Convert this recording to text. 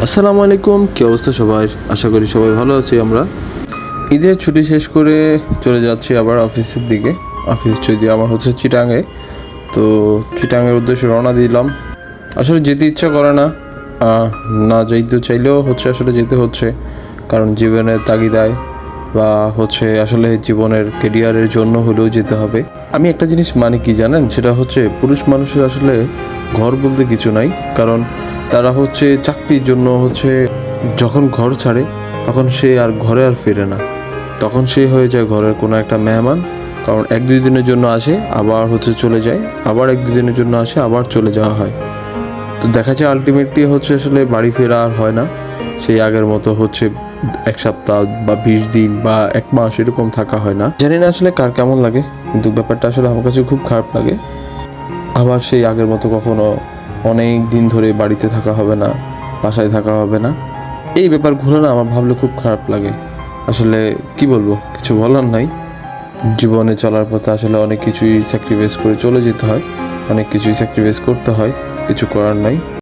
আসসালামু আলাইকুম, কী অবস্থা সবাই? আশা করি সবাই ভালো আছি। আমরা ঈদের ছুটি শেষ করে চলে যাচ্ছি আবার অফিসের দিকে। অফিস যদি আমার হচ্ছে চিটাঙে, তো চিটাঙের উদ্দেশ্যে রওনা দিলাম। আসলে যেতে ইচ্ছা করে না, না যাইতে চাইলেও হচ্ছে আসলে যেতে হচ্ছে, কারণ জীবনের তাগিদায় বা হচ্ছে আসলে জীবনের কেরিয়ারের জন্য হলেও যেতে হবে। আমি একটা জিনিস মানে কি জানেন, সেটা হচ্ছে পুরুষ মানুষের আসলে ঘর বলতে কিছু নাই। কারণ তারা হচ্ছে চাকরির জন্য হচ্ছে যখন ঘর ছাড়ে তখন সে আর ঘরে আর ফেরে না, তখন সে হয়ে যায় ঘরের কোনো একটা মেহমান। কারণ এক দুই দিনের জন্য আসে, আবার হচ্ছে চলে যায়, আবার এক দুই দিনের জন্য আসে, আবার চলে যাওয়া হয়। তো দেখা যায় আলটিমেটলি হচ্ছে আসলে বাড়ি ফেরা আর হয় না সেই আগের মতো, হচ্ছে এক সপ্তাহ বা 20 দিন বা এক মাস এরকম থাকা হয় না। জানি না আসলে কার কেমন লাগে, কিন্তু ব্যাপারটা আসলে আমার কাছে খুব খারাপ লাগে। আবার সেই আগের মতো কখনো অনেক দিন ধরে বাড়িতে থাকা হবে না, বাসায় থাকা হবে না। এই ব্যাপারগুলো না আমার ভাবলে খুব খারাপ লাগে। আসলে কি বলবো, কিছু বলার নাই। জীবনে চলার পথে আসলে অনেক কিছুই স্যাক্রিফাইস করে চলে যেতে হয়, অনেক কিছুই স্যাক্রিফাইস করতে হয়, কিছু করার নাই।